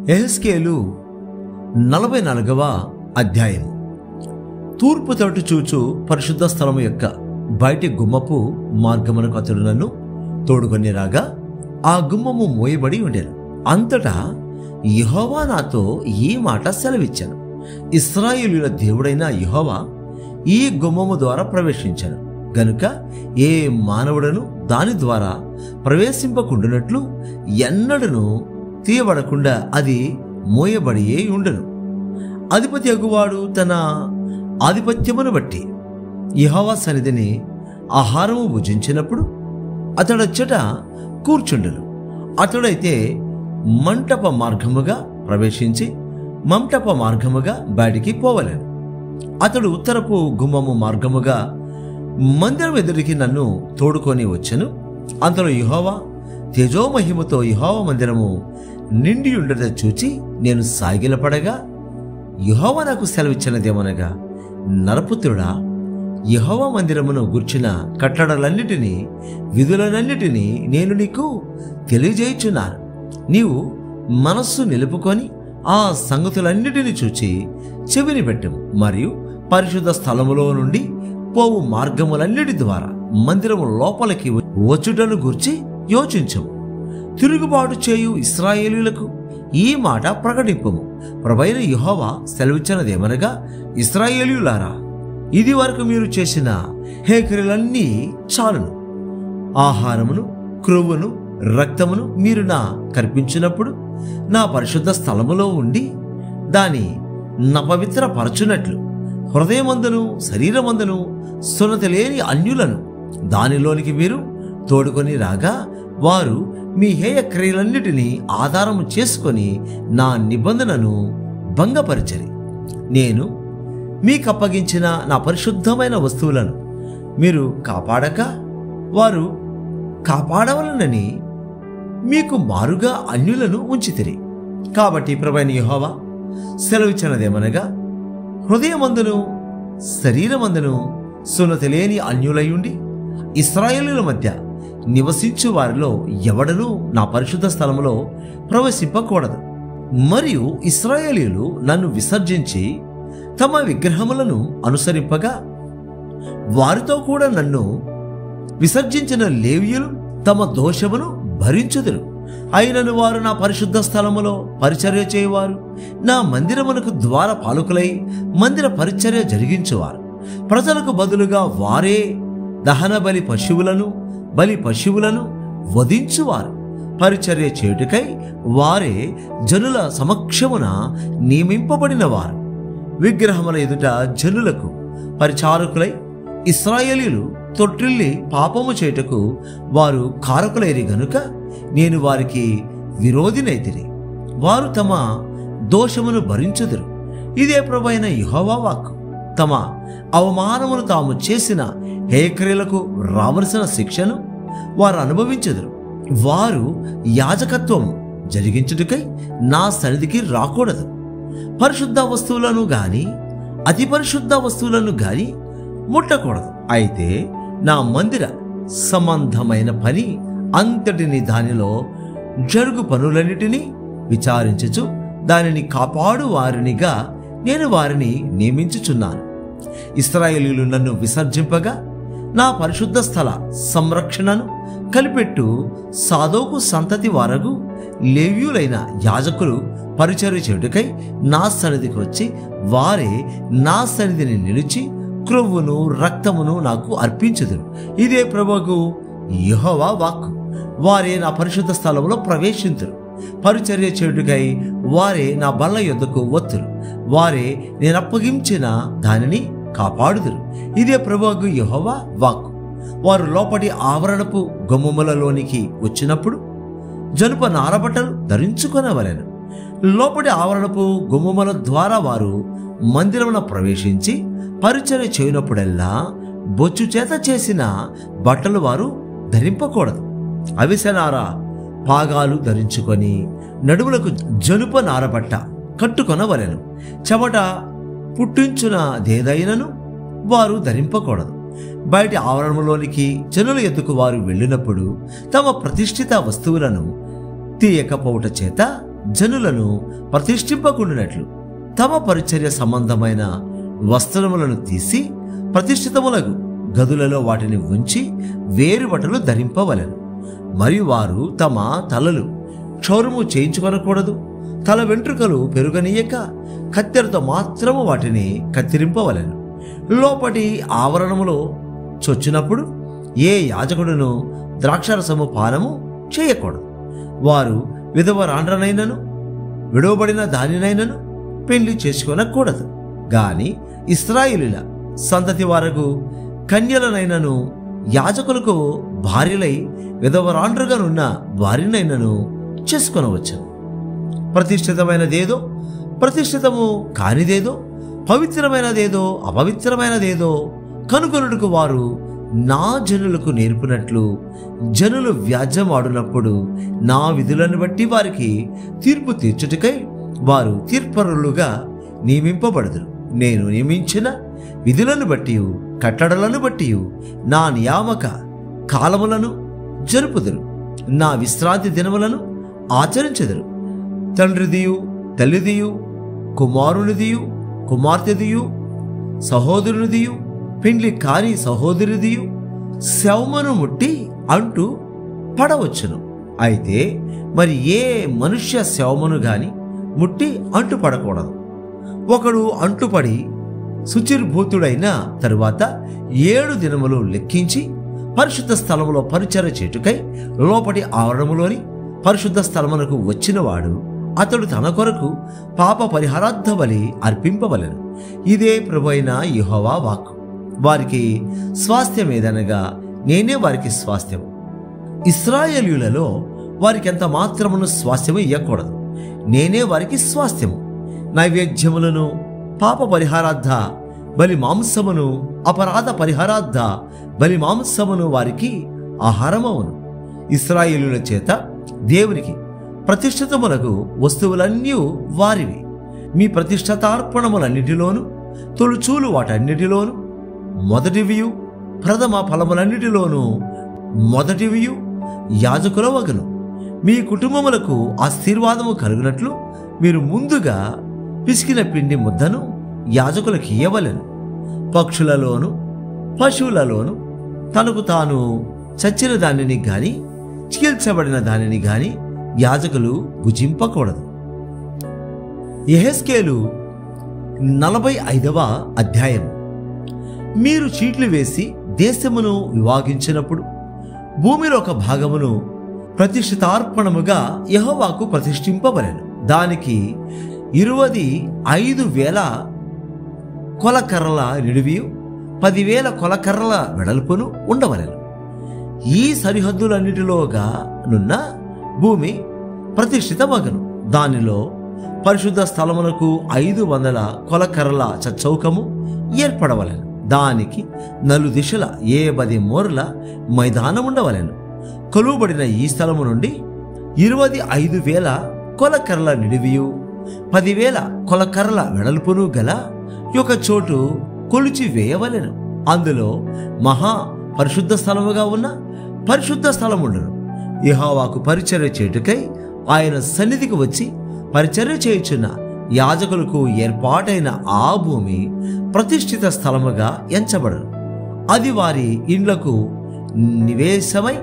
యెహెజ్కేలు 44వ అధ్యాయం. తూర్పు తట్టు చూచు పరిశుద్ధ స్థలము యొక్క బయటి గుమ్మపు మార్గమునకు అతడు నన్ను తోడుకొని రాగా ఆ గుమ్మము మోయబడి ఉండెను. అంతటా యెహోవా నాతో ఈ మాట సెలవిచ్చాను, ఇశ్రాయేలీయుల దేవుడైన యెహోవా ఈ గుమ్మము ద్వారా ప్రవేశించాను గనుక ఏ మానవుడను దాని ద్వారా ప్రవేశింపకుండునట్లు ఎన్నడను తీయబడకుండా అది మోయబడియే ఉండను. అధిపతి అగువాడు తన ఆధిపత్యమును బట్టి యెహోవా సన్నిధిని ఆహారము భుజించినప్పుడు అతడచ్చట కూర్చుండును. అతడైతే మంటప మార్గముగా ప్రవేశించి మంటప మార్గముగా బయటికి పోవలేను. అతడు ఉత్తరపు గుమ్మము మార్గముగా మందిరం ఎదురికి నన్ను తోడుకొని వచ్చెను. అంతలో యెహోవా తేజోమహిమతో యెహోవా మందిరము నిండి ఉండట చూచి నేను సాగిలపడగా యెహోవా నాకు సెలవిచ్చినదేమనగా, నరపుత్రుడా, యెహోవా మందిరమును గూర్చిన కట్టడలన్నిటినీ విధులనన్నిటినీ నేను నీకు తెలియజేయుచున్నాను. నీవు మనస్సు నిలుపుకొని ఆ సంగతులన్నిటినీ చూచి చెవిని పెట్టము. మరియు పరిశుద్ధ స్థలములో నుండి పోవు మార్గములన్నిటి ద్వారా మందిరము లోపలికి వచ్చుటను గూర్చి యోచించము. తిరుగుబాటు చేయు ఇశ్రాయేలీయులకు ఈ మాట ప్రకటింపము. ప్రభువైన యెహోవా సెలవిచ్చినదేమనగా, ఇశ్రాయేలీయులారా, ఇది వరకు మీరు చేసిన హేకరులన్నీ చాలును. ఆహారమును, క్రొవ్వును, రక్తమును మీరు నా కర్పించినప్పుడు నా పరిశుద్ధ స్థలములో ఉండి దాని నపవిత్రపరచునట్లు హృదయమందును శరీరమందును సున్నతి లేని అన్యులను దానిలోనికి మీరు తోడుకొని రాగా వారు మీ హేయ క్రియలన్నిటినీ ఆధారము చేసుకొని నా నిబంధనను భంగపరిచరి. నేను మీకు అప్పగించిన నా పరిశుద్ధమైన వస్తువులను మీరు కాపాడక వారు కాపాడవలనని మీకు మారుగా అన్యులను ఉంచితిరి. కాబట్టి ప్రభువైన యెహోవా సెలవిచ్చినదేమనగా, హృదయమందును శరీరమందును సున్నతి లేని అన్యులయుండి ఇశ్రాయేలీయుల మధ్య నివసించు వారిలో ఎవడనూ నా పరిశుద్ధ స్థలములో ప్రవేశింపకూడదు. మరియు ఇశ్రాయేలీయులు నన్ను విసర్జించి తమ విగ్రహములను అనుసరింపగా వారితో కూడా నన్ను విసర్జించిన లేవీయులు తమ దోషమును భరించుదురు. అయినను వారు నా పరిశుద్ధ స్థలములో పరిచర్య చేయువారు, నా మందిరమునకు ద్వార పాలకులై మందిర పరిచర్య జరిగించువారు. ప్రజలకు బదులుగా వారే దహన బలి పశువులను వధించువారు. పరిచర్య చేయుటకై వారే జనుల సమక్షమున నియమింపబడిన వారు. విగ్రహముల ఎదుట జనులకు పరిచారకులై ఇశ్రాయేలీయులు తొట్టిల్లి పాపము చేయుటకు వారు కారకులైరి గనుక నేను వారికి విరోధినైతిని. వారు తమ దోషమును భరించుదురు. ఇదే ప్రభువైన యెహోవా వాక్కు. తమ అవమానమును తాము చేసిన హేయక్రియలకు రావలసిన శిక్షను వారు అనుభవించుదురు. వారు యాజకత్వము జరిగించుటకై నా సన్నిధికి రాకూడదు. పరిశుద్ధ వస్తువులను గాని అతి పరిశుద్ధ వస్తువులను గాని ముట్టకూడదు. అయితే నా మందిర సంబంధమైన పని అంతటిని దానిలో జరుగు పనులన్నిటినీ విచారించుచు దానిని కాపాడు వారినిగా నేను వారిని నియమించుచున్నాను. ఇశ్రాయేలీయులు నన్ను విసర్జింపగా నా పరిశుద్ధ స్థల సంరక్షణను కలిపెట్టు సాదోకు సంతతి వారగు లేవీయులైన యాజకులు పరిచర్య చేయుటకై నా సన్నిధికి వచ్చి వారే నా సన్నిధిని నిలిచి క్రొవ్వును రక్తమును నాకు అర్పించుదురు. ఇదే ప్రభువు యెహోవా వాక్కు. వారే నా పరిశుద్ధ స్థలంలో ప్రవేశింతురు. పరిచర్య చేయుటకై వారే నా బల్ల యొద్దకు వత్తురు. వారే నేను అప్పగించిన దానిని కాపాడుదురు. ఇదే ప్రభువు యెహోవా వాక్కు. వారు లోపటి ఆవరణపు గుమ్మములలోనికి వచ్చినప్పుడు జనుప నారబట్టలు ధరించుకొనవలెను. లోపటి ఆవరణపు గుమ్మముల ద్వారా వారు మందిరమున ప్రవేశించి పరిచర్య చేయనప్పుడెల్లా బొచ్చు చేత చేసిన బట్టలు వారు ధరింపకూడదు. అవిసెనార పాగాలు ధరించుకొని నడుములకు జనుప నారబట్ట కట్టుకొనవలెను. చెమట పుట్టించున దేదైనను వారు ధరింపకూడదు. బయటి ఆవరణంలోనికి జనుల ఎద్దుకు వారు వెళ్ళినప్పుడు తమ ప్రతిష్ఠిత వస్తువులను తీయకపోవట చేత జనులను ప్రతిష్ఠింపకుండినట్లు తమ పరిచర్య సంబంధమైన వస్త్రములను తీసి ప్రతిష్ఠితములకు గదులలో వాటిని ఉంచి వేరు బట్టలు ధరింపవలెను. మరియు వారు తమ తలలు క్షౌరము చేయించుకొనకూడదు. తల వెంట్రుకలు పెరుగనీయక కత్తెరతో మాత్రము వాటిని కత్తిరింపవలెను. లోపటి ఆవరణములో చొచ్చినప్పుడు ఏ యాజకుడును ద్రాక్షారసము పానము చేయకూడదు. వారు విధవరాండ్రనైనను విడవబడిన దానినైనను పెళ్లి చేసుకొనకూడదు. గాని ఇశ్రాయేలీయుల సంతతి వారకు కన్యలనైనను యాజకులకు భార్యలై విధవరాండ్రుగానున్న వారినైనను చేసుకొనవచ్చు. ప్రతిష్ఠితమైనదేదో ప్రతిష్ఠితము కానిదేదో పవిత్రమైనదేదో అపవిత్రమైనదేదో కనుగొనుటకు వారు నా జనులకు నేర్పినట్లు జనులు వ్యాజ్యమాడునప్పుడు నా విధులను బట్టి వారికి తీర్పు తీర్చుటకై వారు తీర్పరులుగా నియమింపబడుదురు. నేను నియమించిన విధులను బట్టి కట్టడలను బట్టి నా నియామక కాలములను జరుపుదురు. నా విశ్రాంతి దినములను ఆచరించెదరు. తండ్రిదియు తల్లిదియు కుమారునిదియు కుమార్తెదియు సహోదరునిదియు పెండ్లి కాని సహోదరుదియు శవమును ముట్టి అంటూ పడవచ్చును. అయితే మరి ఏ మనుష్య శవమును గాని ముట్టి అంటు పడకూడదు. ఒకడు అంటుపడి శుచిర్భూతుడైన తరువాత 7 దినములు లెక్కించి పరిశుద్ధ స్థలములో పరిచర్య చేటుకై లోపటి ఆవరణములోని పరిశుద్ధ స్థలమునకు వచ్చినవాడు అతడు తన కొరకు పాప పరిహారార్థ బలి అర్పింపవలెను. ఇదే ప్రభువైన యెహోవా వాక్కు. వారికి స్వాస్థ్యమేదనగా నేనే వారికి స్వాస్థ్యము. ఇశ్రాయేలీయులలో వారికి ఎంత మాత్రమును స్వాస్థ్యము ఇయ్యకూడదు. నేనే వారికి స్వాస్థ్యము. నైవేద్యములను పాప పరిహారార్థ బలి మాంసమును అపరాధ పరిహారార్థ బలి మాంసమును వారికి ఆహారమవును. ఇశ్రాయేలీయుల చేత దేవునికి ప్రతిష్ఠితములకు వస్తువులన్నీ వారివి. మీ ప్రతిష్ఠితార్పణములన్నిటిలోను తొలుచూలు వాటన్నిటిలోను మొదటివియు ప్రథమ ఫలములన్నిటిలోనూ మొదటివియు యాజకుల వగను. మీ కుటుంబములకు ఆశీర్వాదము కలుగునట్లు మీరు ముందుగా పిసికిన పిండి ముద్దను యాజకులకు ఇయ్యవలెను. పక్షులలోను పశువులలోను తనకు తాను చచ్చిన దానిని గాని చీల్చబడిన దానిని గాని యాజకులు భుజింపకూడదు. యెహెజ్కేలు 45వ అధ్యాయం. మీరు చీట్లు వేసి దేశమును విభాగించినప్పుడు భూమిలో ఒక భాగమును ప్రతిష్ఠితార్పణముగా యెహోవాకు ప్రతిష్ఠింపవలెను. దానికి 25,000 కొలకర్రల నిడివియు 10,000 కొలకర్రల వెడల్పును ఉండవలెను. ఈ సరిహద్దులన్నిటిలోగా నున్న భూమి ప్రతిష్ఠితమగను. దానిలో పరిశుద్ధ స్థలమునకు 500 కొలకర్రల చచ్చౌకము ఏర్పడవలెను. దానికి 4 దిశల 10 మూరల మైదానం ఉండవలెను. కొలువబడిన ఈ స్థలము నుండి 25,000 కొలకర్రల నిడివియు 10,000 కొలకర్రల వెడల్పును గల ఒక చోటు కొలిచి వేయవలెను. అందులో మహా పరిశుద్ధ స్థలముగా ఉన్న పరిశుద్ధ స్థలముండును. యెహోవాకు పరిచర్య చేయుటకై ఆయన సన్నిధికి వచ్చి పరిచర్య చేయుచున్న యాజకులకు ఏర్పాటైన ఆ భూమి ప్రతిష్ఠిత స్థలముగా ఎంచబడను. అది వారి ఇండ్లకు నివేశమై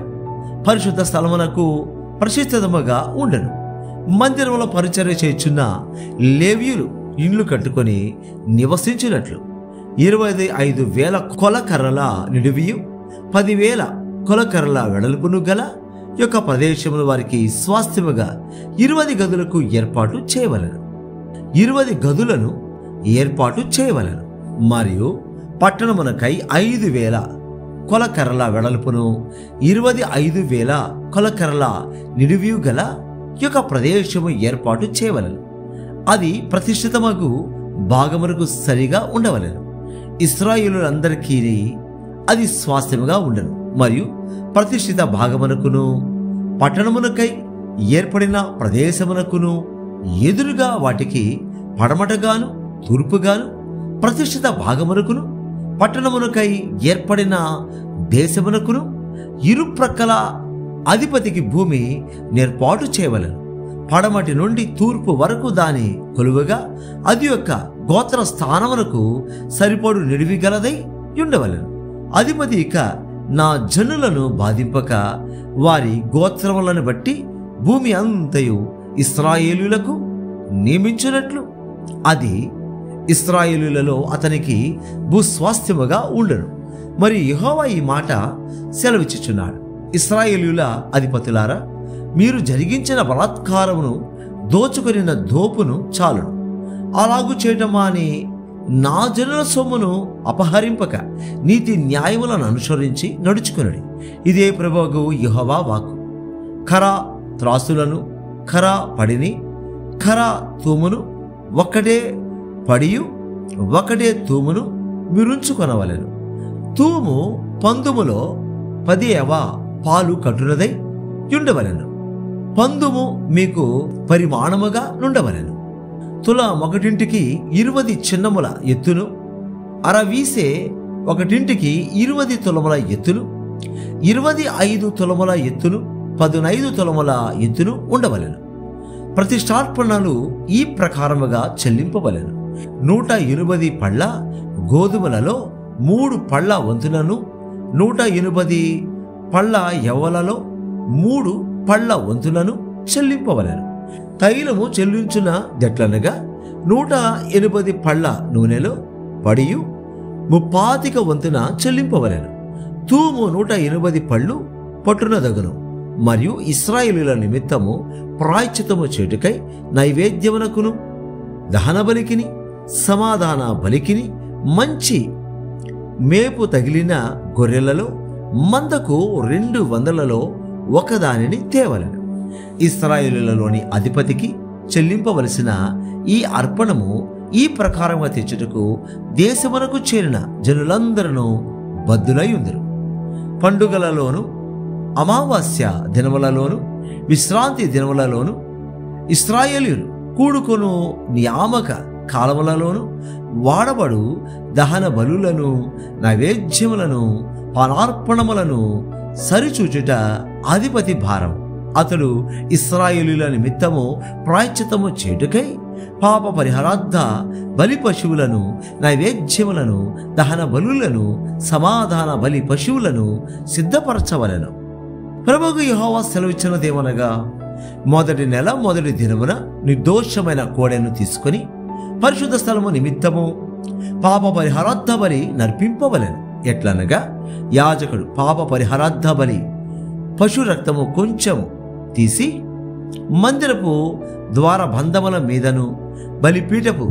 పరిశుద్ధ స్థలమునకు ప్రతిష్ఠితముగా ఉండను. మందిరములో పరిచర్య చేయుచున్న లేవీయులు ఇండ్లు కట్టుకొని నివసించినట్లు 25,000 కొలకర్రల నిడివియు 10,000 కొలకర్రల వెడల్పును గల యొక్క ప్రదేశమును వారికి స్వాస్థ్యముగా 20 గదులకు ఏర్పాటు చేయవలెను. 20 గదులను ఏర్పాటు చేయవలెను. మరియు పట్టణమునకై 5,000 కొలకర్రల వెడల్పును 25,000 కొలకర్రల నిడివియు గల యొక్క ప్రదేశము ఏర్పాటు చేయవలెను. అది ప్రతిష్ఠితమగు భాగమునకు సరిగా ఉండవలెను. ఇశ్రాయేలులందరికీ అది స్వాస్థ్యముగా ఉండను. మరియు ప్రతిష్ఠిత భాగమునకును పట్టణమునకై ఏర్పడిన ప్రదేశమునకును ఎదురుగా వాటికి పడమటగాను తూర్పుగాను ప్రతిష్ఠిత భాగమునకును పట్టణమునకై ఏర్పడిన దేశమునకును ఇరుప్రక్కల అధిపతికి భూమి నేర్పాటు చేయవలెను. పడమటి నుండి తూర్పు వరకు దాని కొలువుగా అది యొక్క గోత్ర స్థానమునకు సరిపడు నిడివి గలదై ఉండవలెను. అధిపతి ఇక నా జనులను బాధింపక వారి గోత్రములను బట్టి భూమి అంతయు ఇశ్రాయేలులకు నియమించినట్లు అది ఇశ్రాయేలులలో అతనికి భూస్వాస్థ్యముగా ఉండను. మరి యెహోవా ఈ మాట సెలవిచ్చుచున్నాడు, ఇశ్రాయేలుల అధిపతులారా, మీరు జరిగించిన బలాత్కారమును దోచుకొనిన దోపును చాలును. అలాగు చేయటమా అని నా జనుల సొమ్మును అపహరింపక నీతి న్యాయములను అనుసరించి నడుచుకునడి. ఇదే ప్రభువు యెహోవా వాక్కు. ఖరా త్రాసులను, ఖరా పడిని, ఖరా తూమును, ఒక్కటే పడియు ఒకటే తూమును మీరుంచుకొనవలెను. తూము పందుములో 10వ పాలు కట్టునదై ఉండవలెను. పందుము మీకు పరిమాణముగా నుండవలెను. తులం ఒకటింటికి 20 చిన్నముల ఎత్తును, అరవీసే ఒకటింటికి 20 తులముల ఎత్తును, 25 తులముల ఎత్తును, 15 తులముల ఎత్తును ఉండవలెను. ప్రతిష్టార్పణలు ఈ ప్రకారముగా చెల్లింపవలెను. 180 పళ్ళ గోధుమలలో 3 పళ్ళ వంతులను, 180 పళ్ళ యవ్వలలో 3 పళ్ళ వంతులను చెల్లింపవలెను. తైలము చెల్లించున దెట్లనగా 180 పళ్ళ నూనెలో పడియు 30 వంతున చెల్లింపవలెను. తూము 180 పళ్ళు పట్టునదగును. మరియు ఇశ్రాయేలుల నిమిత్తము ప్రాయశ్చిత్తము చేటుకై నైవేద్యమునకును దహన బలికిని సమాధాన బలికిని మంచి మేపు తగిలిన గొర్రెలలో మందకు 200లలో ఒకదానిని తేవలెను. ఇశ్రాయేలులలోని అధిపతికి చెల్లింపవలసిన ఈ అర్పణము ఈ ప్రకారంగా తెచ్చుటకు దేశమునకు చేరిన జనులందరూ బద్దులై ఉందరు. పండుగలలోను, అమావాస్య దినములలోను, విశ్రాంతి దినములలోను, ఇశ్రాయేలీయులు కూడుకొను నియామక కాలములలోను వాడబడు దహన బలులను, నైవేద్యములను, పానార్పణములను సరిచూచుట అధిపతి భారం. అతడు ఇశ్రాయేలీయుల నిమిత్తము ప్రాయశ్చిత్తము చేటుకై పాప పరిహారార్థ బలి పశువులను, నైవేద్యములను, దహన బలులను, సమాధాన బలి పశువులను సిద్ధపరచవలెను. ప్రభువు యెహోవా సెలవిచ్చినదేమనగా, మొదటి నెల మొదటి దినమున నిర్దోషమైన కోడెను తీసుకొని పరిశుద్ధ స్థలము నిమిత్తము పాప పరిహారార్థ బలి నర్పింపవలెను. ఎట్లనగా యాజకుడు పాప పరిహారార్థ బలి పశు రక్తము కొంచెము తీసి మందిరపు ద్వారబంధముల మీదను, బలిపీఠపు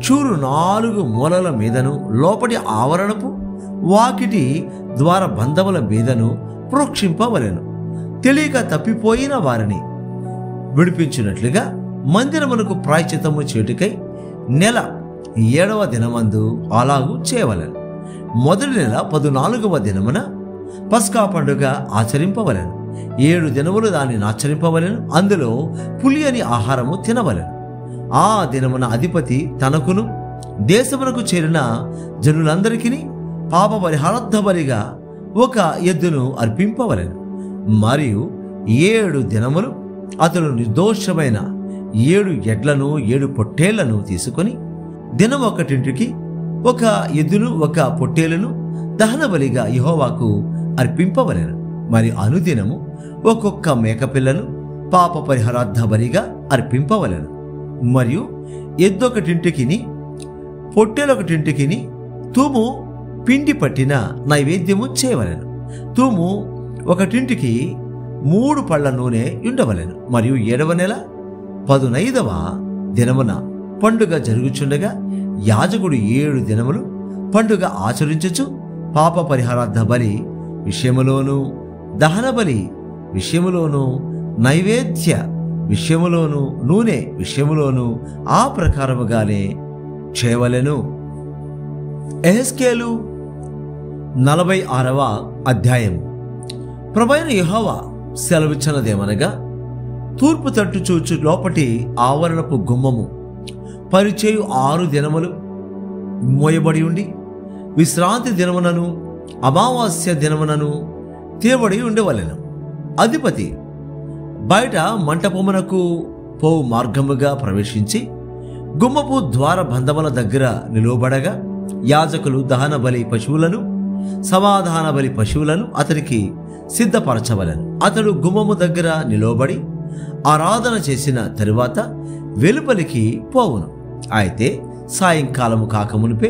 చూరు 4 మూలల మీదను, లోపటి ఆవరణపు వాకిటి ద్వారబంధముల మీదను ప్రోక్షింపవలెను. తెలియక తప్పిపోయిన వారిని విడిపించినట్లుగా మందిరమునకు ప్రాయశ్చిత్తము చేటుకై నెల 7వ దినమందు అలాగూ చేయవలెను. మొదటి నెల 14వ దినమున పస్కా పండుగ ఆచరింపవలెను. 7 దినములు దానిని ఆచరింపవలెను. అందులో పులియని ఆహారము తినవలెను. ఆ దినమున అధిపతి తనకును దేశమునకు చేరిన జనులందరికీ పాప పరిహారార్థ బలిగా ఒక ఎద్దును అర్పింపవలెను. మరియు 7 దినములు అతడు నిర్దోషమైన 7 ఎడ్లను 7 పొట్టేళ్లను తీసుకొని దినం ఒకటింటికి ఒక ఎద్దును ఒక పొట్టేలును దహన బలిగా యెహోవాకు అర్పింపవలెను. మరి అనుదినము ఒక్కొక్క మేకపిల్లను పాప పరిహారార్థ బలిగా అర్పింపవలెను. మరియు ఎద్దొకటింటికిని పొట్టేలొకటింటికిని తూము పిండి పట్టిన నైవేద్యము చేయవలెను. తూము ఒకటింటికి 3 పళ్ళ నూనె ఉండవలెను. మరియు 7వ నెల 15వ దినమున పండుగ జరుగుచుండగా యాజకుడు 7 దినములు పండుగ ఆచరించుచు పాప పరిహారార్థ బలి విషయములోను, దహన బలి విషయములోను, నైవేద్య విషయములోను, నూనె విషయములోను ఆ ప్రకారముగానే చేయవలెను. యెహెజ్కేలు 46వ అధ్యాయం. ప్రభువైన యెహోవా సెలవిచ్చినదేమనగా, తూర్పు తట్టు చూచు లోపటి ఆవరణపు గుమ్మము పరిచేయు 6 దినములు మోయబడి ఉండి విశ్రాంతి దినమునను అమావాస్య దినమునను తీయబడి ఉండవలెను. అధిపతి బయట మంటపమునకు పోవు మార్గముగా ప్రవేశించి గుమ్మపు ద్వార బంధముల దగ్గర నిలువబడగా యాజకులు దహన బలి పశువులను సమాధాన బలి పశువులను అతనికి సిద్ధపరచవలెను. అతడు గుమ్మము దగ్గర నిలువబడి ఆరాధన చేసిన తరువాత వెలుపలికి పోవును. అయితే సాయంకాలము కాకమునిపే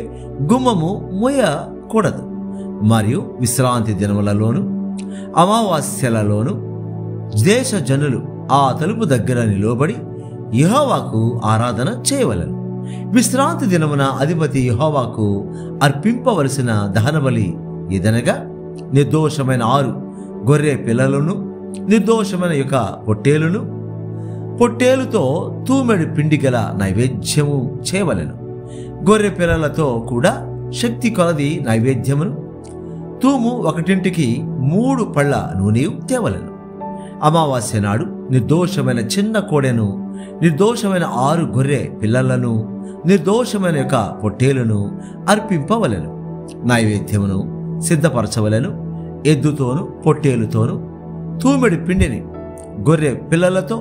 గుమ్మము మూయకూడదు. మరియు విశ్రాంతి దినములలోను అమావాస్యలలోను దేశ జనులు ఆ తలుపు దగ్గర నిలువబడి యెహోవాకు ఆరాధన చేయవలెను. విశ్రాంతి దినమున అధిపతి యెహోవాకు అర్పింపవలసిన దహనబలి ఏదనగా నిర్దోషమైన 6 గొర్రె పిల్లలను, నిర్దోషమైన యొక్క పొట్టేలును, పొట్టేలుతో తూమెడు పిండి గల నైవేద్యము చేయవలెను. గొర్రె పిల్లలతో కూడా శక్తి కొలది నైవేద్యమును, తూము 1కి 3 పళ్ళ నూనె తేవలెను. అమావాస్య నాడు నిర్దోషమైన చిన్న కోడెను, నిర్దోషమైన 6 గొర్రె పిల్లలను, నిర్దోషమైన యొక్క పొట్టేలును అర్పింపవలెను. నైవేద్యమును సిద్ధపరచవలెను. ఎద్దుతోను పొట్టేలుతోను తూమెడి పిండిని, గొర్రె పిల్లలతో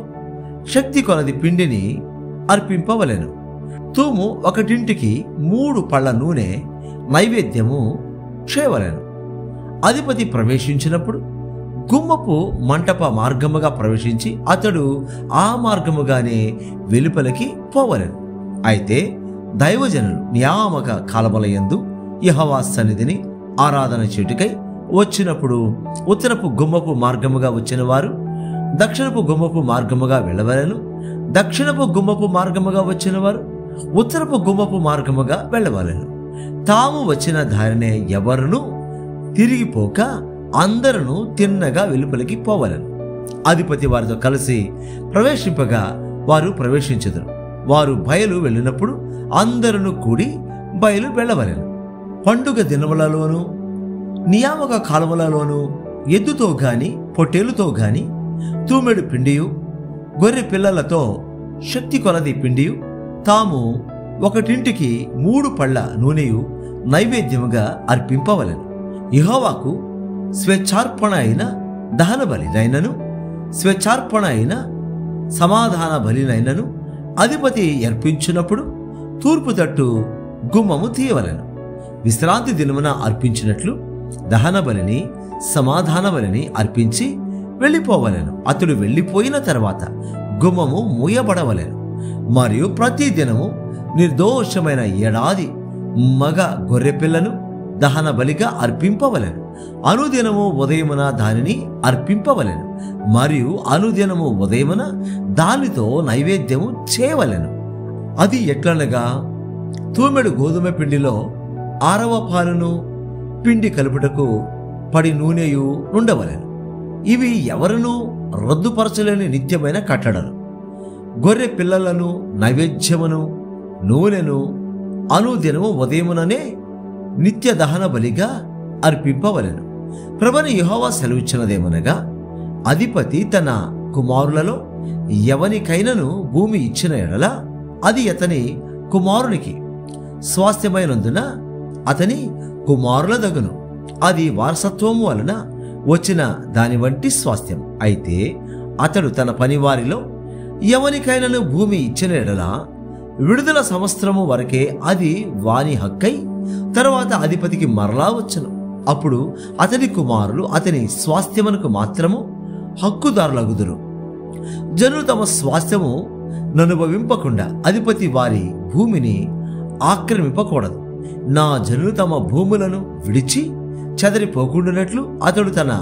శక్తి కొలది పిండిని అర్పింపవలెను. తూము 1కి 3 పళ్ళ నూనె నైవేద్యము చేయవలెను. అధిపతి ప్రవేశించినప్పుడు గుమ్మపు మంటప మార్గముగా ప్రవేశించి అతడు ఆ మార్గముగానే వెలుపలికి పోవలెను. అయితే దైవజనులు నియామక కాలములయందు యెహోవా సన్నిధిని ఆరాధన చేయుటకై వచ్చినప్పుడు ఉత్తరపు గుమ్మపు మార్గముగా వచ్చిన వారు దక్షిణపు గుమ్మపు మార్గముగా వెళ్ళవలెను. దక్షిణపు గుమ్మపు మార్గముగా వచ్చిన వారు ఉత్తరపు గుమ్మపు మార్గముగా వెళ్ళవలెను. తాము వచ్చిన దారినే ఎవరును తిరిగిపోక అందరూ తిన్నగా వెలుపలికి పోవలెను. అధిపతి వారితో కలిసి ప్రవేశింపగా వారు ప్రవేశించెదరు. వారు బయలు వెళ్ళినప్పుడు అందరూ కూడి బయలు వెళ్ళవలెను. పండుగ దినములలోను నియామక కాలములలోను ఎద్దుతో గాని పొట్టేలుతో గాని తూమెడు పిండియు, గొర్రె పిల్లలతో శక్తి కొలది పిండియు, తాము 1కి 3 పళ్ళ నూనెయు నైవేద్యముగా అర్పింపవలెను. యెహోవాకు స్వేచ్ఛార్పణ అయిన దహన బలినైనను స్వేచ్ఛార్పణ అయిన సమాధాన బలినైనను అధిపతి అర్పించినప్పుడు తూర్పు తట్టు గుమ్మము తీయవలెను. విశ్రాంతి దినమున అర్పించినట్లు దహన బలిని సమాధాన బలిని అర్పించి వెళ్ళిపోవలెను. అతడు వెళ్ళిపోయిన తర్వాత గుమ్మము మూయబడవలెను. మరియు ప్రతి దినము నిర్దోషమైన ఏడాది మగ గొర్రెపిల్లను దహన బలిగా అర్పింపవలెను. అనుదినము ఉదయమున దానిని అర్పింపవలెను. మరియు అనుదినము ఉదయమున దానితో నైవేద్యము చేయవలెను. అది ఎట్లనగా తూమెడు గోధుమ పిండిలో 6వ పాలును పిండి కలుపుటకు పడి నూనెయు ఉండవలెను. ఇవి ఎవరునూ రద్దుపరచలేని నిత్యమైన కట్టడలు. గొర్రె పిల్లలను నైవేద్యమును నూనెను అనుదినము ఉదయముననే నిత్య దహన బలిగా అర్పింపవలెను. ప్రభువైన యెహోవా సెలవిచ్చినదేమనగా, అధిపతి తన కుమారులలో ఎవనికైనను భూమి ఇచ్చిన ఎడల అది అతని కుమారునికి స్వాస్థ్యమైనందున అతని కుమారుల దగును. అది వారసత్వము వలన వచ్చిన దాని వంటి స్వాస్థ్యం. అయితే అతడు తన పనివారిలో ఎవనికైనను భూమి ఇచ్చిన ఎడల విడుదల సంవత్సరము వరకే అది వాని హక్కై తరువాత అధిపతికి మరలా వచ్చును. అప్పుడు అతని కుమారులు అతని స్వాస్థ్యమునకు మాత్రము హక్కుదారులగుదురు. జనులు తమ స్వాస్థ్యము ననుభవింపకుండా అధిపతి వారి భూమిని ఆక్రమింపకూడదు. నా జనులు తమ భూములను విడిచి చెదరిపోకుండానట్లు అతడు తన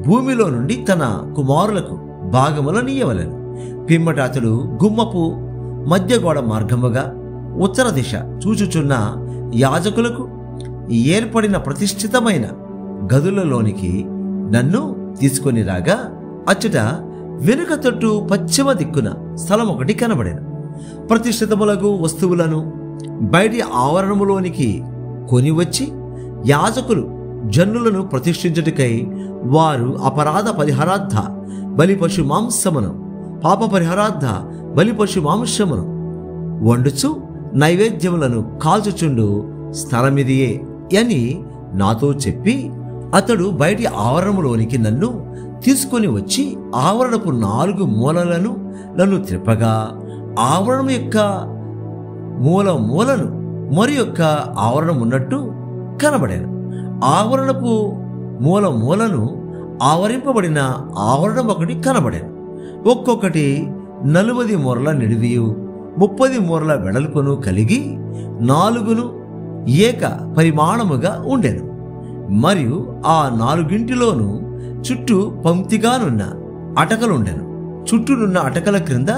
భూమిలో నుండి తన కుమారులకు భాగములనియ్యవలెను. పిమ్మట అతడు గుమ్మపు మధ్య గోడ మార్గముగా ఉత్తర దిశ చూచుచున్న యాజకులకు ఏర్పడిన ప్రతిష్ఠితమైన గదులలోనికి నన్ను తీసుకొని రాగా అచ్చట వెనుక తట్టు పశ్చిమ దిక్కున స్థలం ఒకటి కనబడెను. ప్రతిష్ఠితములకు వస్తువులను బయటి ఆవరణములోనికి కొనివచ్చి యాజకులు జనులను ప్రతిష్ఠించుటకై వారు అపరాధ పరిహారార్థ బలి పశు మాంసమును పాప పరిహారార్థ బలి పశు మాంసమును వండుచు నైవేద్యములను కాల్చుచుండు స్థలమిదియే అని నాతో చెప్పి అతడు బయటి ఆవరణములోనికి నన్ను తీసుకొని వచ్చి ఆవరణపు 4 మూలలను నన్ను త్రిప్పగా ఆవరణం యొక్క మూలను మరి యొక్క ఆవరణం ఉన్నట్టు కనబడాను. ఆవరణపు మూలను ఆవరింపబడిన ఆవరణం ఒకటి కనబడాను. ఒక్కొక్కటి 40 మూరల నిడివియు 30 మూరల వెడల్పును కలిగి 4 ఏక పరిమాణముగా ఉండెను. మరియు ఆ 4 చుట్టూ పంక్తిగానున్న అటకలుండెను. చుట్టూనున్న అటకల క్రింద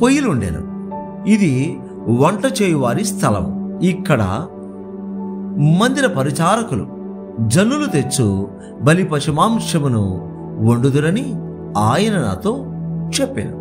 పొయ్యిలుండెను. ఇది వంట చేయువారి స్థలం. ఇక్కడ మందిర పరిచారకులు జనులు తెచ్చు బలి పశుమాంసమును వండుదురని ఆయన నాతో చెప్పాను.